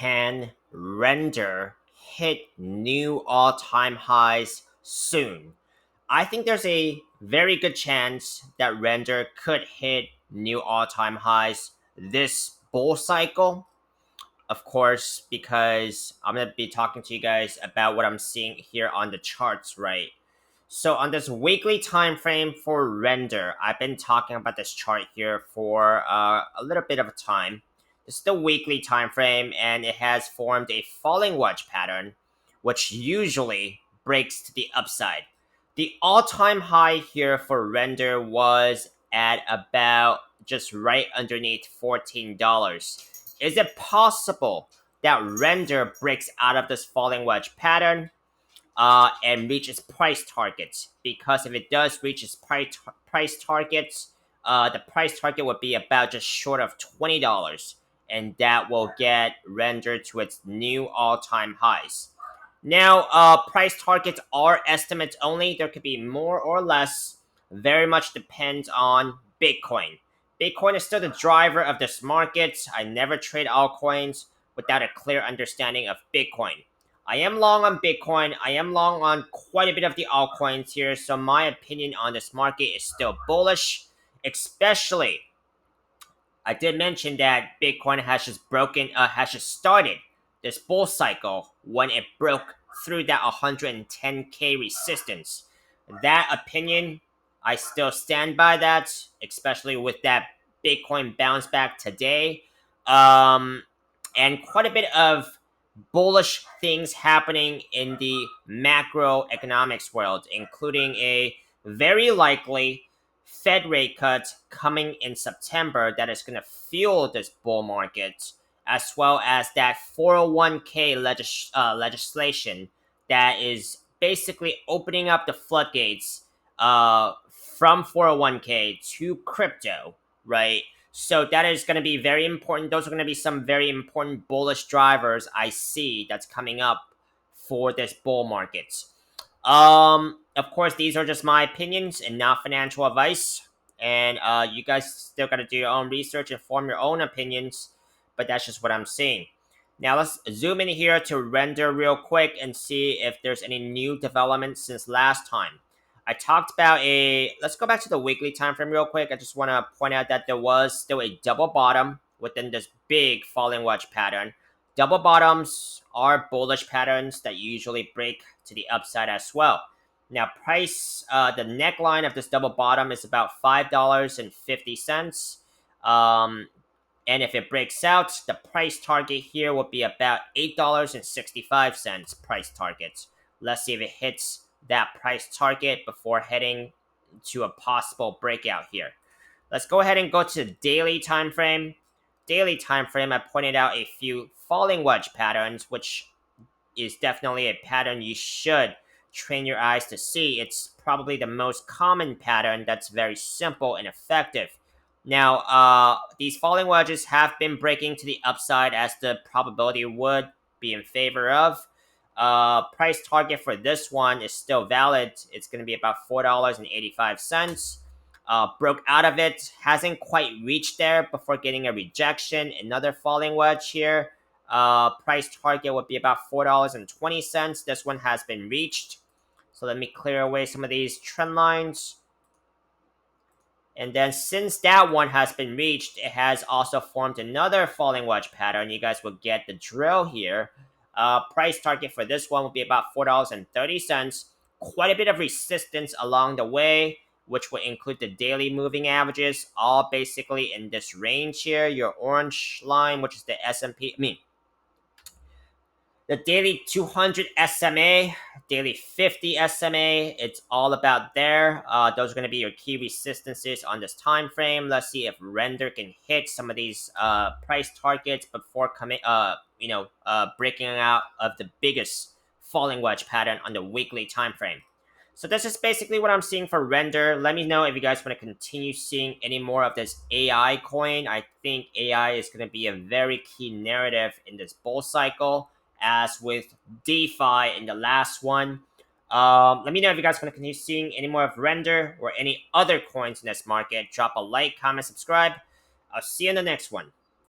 Can Render hit new all-time highs soon? I think there's a very good chance that Render could hit new all-time highs this bull cycle. Of course, because I'm going to be talking to you guys about what I'm seeing here on the charts, right? So on this weekly time frame for Render, I've been talking about this chart here for a little bit of a time. It's the weekly time frame, and it has formed a falling wedge pattern, which usually breaks to the upside. The all-time high here for Render was at about just right underneath $14. Is it possible that Render breaks out of this falling wedge pattern and reach its price targets? Because if it does reach its price targets, the price target would be about just short of $20, and that will get rendered to its new all-time highs. Now, price targets are estimates only. There could be more or less. Very much depends on Bitcoin. Bitcoin is still the driver of this market. I never trade altcoins without a clear understanding of Bitcoin. I am long on Bitcoin. I am long on quite a bit of the altcoins here. So my opinion on this market is still bullish, especially I did mention that Bitcoin has just started this bull cycle when it broke through that 110K resistance. That opinion, I still stand by that, especially with that Bitcoin bounce back today. And quite a bit of bullish things happening in the macroeconomics world, including a very likely Fed rate cut coming in September that is going to fuel this bull market, as well as that 401k legislation that is basically opening up the floodgates from 401k to crypto, right? So that is going to be very important. Those are going to be some very important bullish drivers I see that's coming up for this bull market. Of course, these are just my opinions and not financial advice. And you guys still got to do your own research and form your own opinions. But that's just what I'm seeing. Now let's zoom in here to Render real quick and see if there's any new developments since last time. I talked about let's go back to the weekly time frame real quick. I just want to point out that there was still a double bottom within this big falling wedge pattern. Double bottoms are bullish patterns that usually break to the upside as well. Now, the neckline of this double bottom is about $5.50. And if it breaks out, the price target here would be about $8.65 price target. Let's see if it hits that price target before heading to a possible breakout here. Let's go ahead and go to the daily time frame. Daily time frame, I pointed out a few falling wedge patterns, which is definitely a pattern you should train your eyes to see. It's probably the most common pattern that's very simple and effective. Now, these falling wedges have been breaking to the upside as the probability would be in favor of. Price target for this one is still valid. It's going to be about $4.85. Broke out of it, hasn't quite reached there before getting a rejection. Another falling wedge here. Price target would be about $4.20. This one has been reached. So let me clear away some of these trend lines. And then since that one has been reached, it has also formed another falling wedge pattern. You guys will get the drill here. Price target for this one will be about $4.30. Quite a bit of resistance along the way, which will include the daily moving averages, all basically in this range here. Your orange line, which is the S&P, the daily 200 SMA, daily 50 SMA, it's all about there. Those are going to be your key resistances on this time frame. Let's see if Render can hit some of these price targets before breaking out of the biggest falling wedge pattern on the weekly time frame. So this is basically what I'm seeing for Render. Let me know if you guys want to continue seeing any more of this AI coin. I think AI is going to be a very key narrative in this bull cycle, as with DeFi in the last one. Let me know if you guys want to continue seeing any more of Render or any other coins in this market. Drop a like, comment, subscribe. I'll see you in the next one.